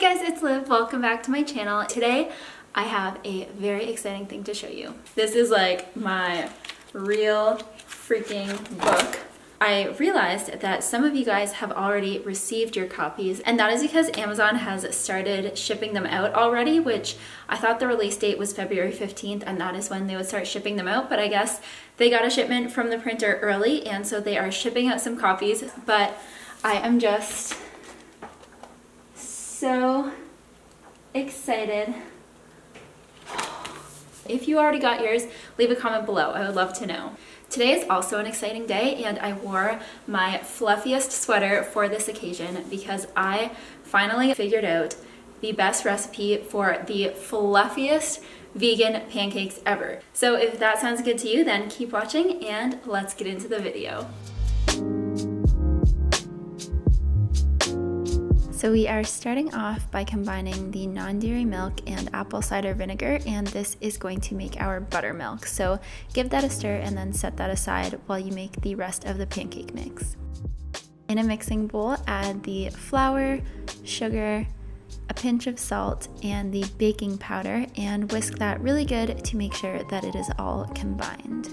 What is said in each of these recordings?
guys, it's Liv. Welcome back to my channel. Today I have a very exciting thing to show you. This is like my real freaking book. I realized that some of you guys have already received your copies, and that is because Amazon has started shipping them out already, which I thought the release date was February 15th, and that is when they would start shipping them out, but I guess they got a shipment from the printer early, and so they are shipping out some copies. But I am just so excited. If you already got yours, leave a comment below. I would love to know. Today is also an exciting day, and I wore my fluffiest sweater for this occasion because I finally figured out the best recipe for the fluffiest vegan pancakes ever. So if that sounds good to you, then keep watching and let's get into the video. So we are starting off by combining the non-dairy milk and apple cider vinegar, and this is going to make our buttermilk. So give that a stir and then set that aside while you make the rest of the pancake mix. In a mixing bowl, add the flour, sugar, a pinch of salt, and the baking powder, and whisk that really good to make sure that it is all combined.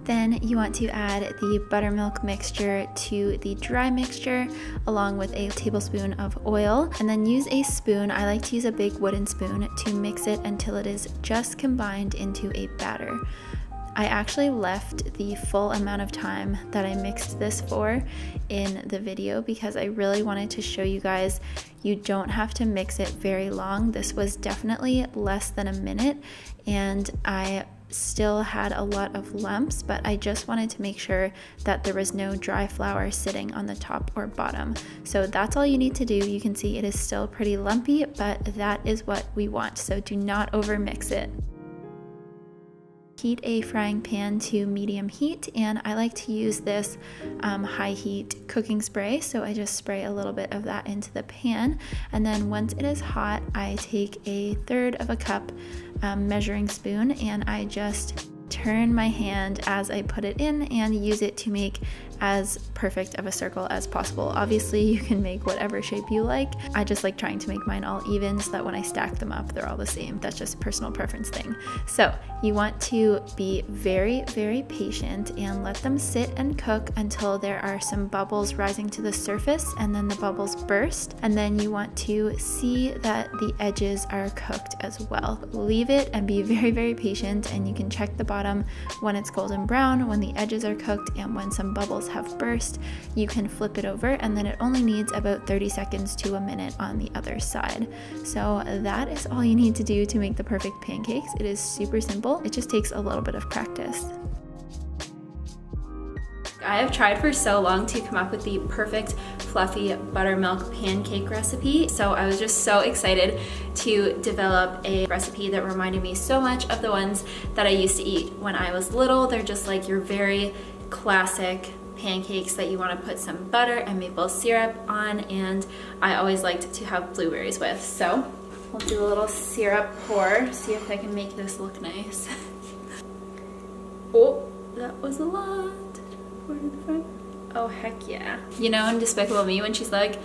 Then you want to add the buttermilk mixture to the dry mixture along with a tablespoon of oil, and then use a spoon. I like to use a big wooden spoon to mix it until it is just combined into a batter. I actually left the full amount of time that I mixed this for in the video because I really wanted to show you guys you don't have to mix it very long. This was definitely less than a minute, and I still had a lot of lumps, but I just wanted to make sure that there was no dry flour sitting on the top or bottom. So that's all you need to do. You can see it is still pretty lumpy, but that is what we want. So do not over mix it. Heat a frying pan to medium heat, and I like to use this high heat cooking spray, so I just spray a little bit of that into the pan, and then once it is hot, I take a third of a cup measuring spoon, and I just turn my hand as I put it in and use it to make as perfect of a circle as possible. Obviously you can make whatever shape you like. I just like trying to make mine all even so that when I stack them up they're all the same. That's just a personal preference thing. So you want to be very, very patient and let them sit and cook until there are some bubbles rising to the surface, and then the bubbles burst, and then you want to see that the edges are cooked as well. Leave it and be very, very patient, and you can check the bottom when it's golden brown, when the edges are cooked, and when some bubbles have burst. You can flip it over, and then it only needs about 30 seconds to a minute on the other side. So that is all you need to do to make the perfect pancakes. It is super simple. It just takes a little bit of practice. I have tried for so long to come up with the perfect fluffy buttermilk pancake recipe, so I was just so excited to develop a recipe that reminded me so much of the ones that I used to eat when I was little. They're just like your very classic pancakes that you want to put some butter and maple syrup on, and I always liked to have blueberries with. So we'll do a little syrup pour, see if I can make this look nice. Oh, that was a lot. Oh, heck yeah. You know in Despicable Me when she's like,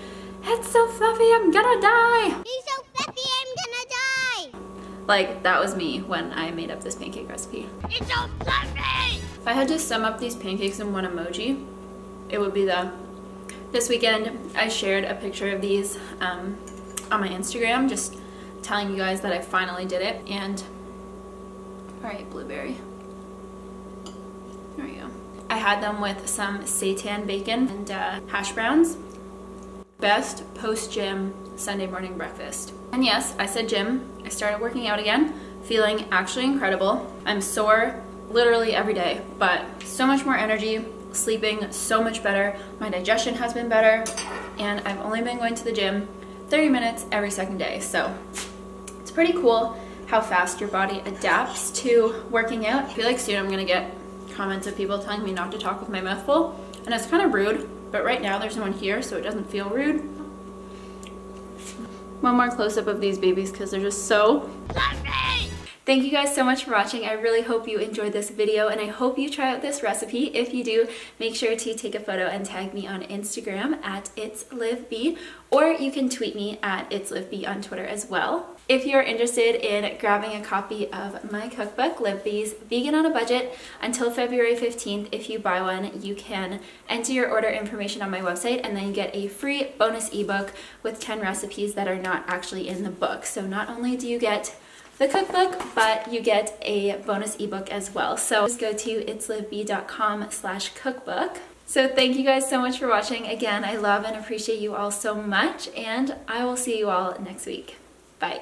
"It's so fluffy, I'm gonna die." It's so fluffy, I'm gonna die. Like, that was me when I made up this pancake recipe. It's so fluffy. If I had to sum up these pancakes in one emoji, it would be this weekend I shared a picture of these on my Instagram, just telling you guys that I finally did it. And all right, blueberry. There we go. I had them with some seitan bacon and hash browns. Best post-gym Sunday morning breakfast. And yes, I said gym. I started working out again, feeling actually incredible. I'm sore literally every day, but so much more energy, sleeping so much better. My digestion has been better, and I've only been going to the gym 30 minutes every second day. So it's pretty cool how fast your body adapts to working out. I feel like soon I'm gonna get comments of people telling me not to talk with my mouth full, and it's kind of rude, but right now there's no one here, so it doesn't feel rude. One more close-up of these babies because they're just so fluffy. Thank you guys so much for watching. I really hope you enjoyed this video, and I hope you try out this recipe. If you do, make sure to take a photo and tag me on Instagram at itslivb, or you can tweet me at itslivb on Twitter as well. If you're interested in grabbing a copy of my cookbook, Live Bee's Vegan on a Budget, until February 15th, if you buy one, you can enter your order information on my website, and then you get a free bonus ebook with 10 recipes that are not actually in the book. So not only do you get the cookbook, but you get a bonus ebook as well. So just go to itslivb.com/cookbook. So thank you guys so much for watching. Again, I love and appreciate you all so much, and I will see you all next week. Bye.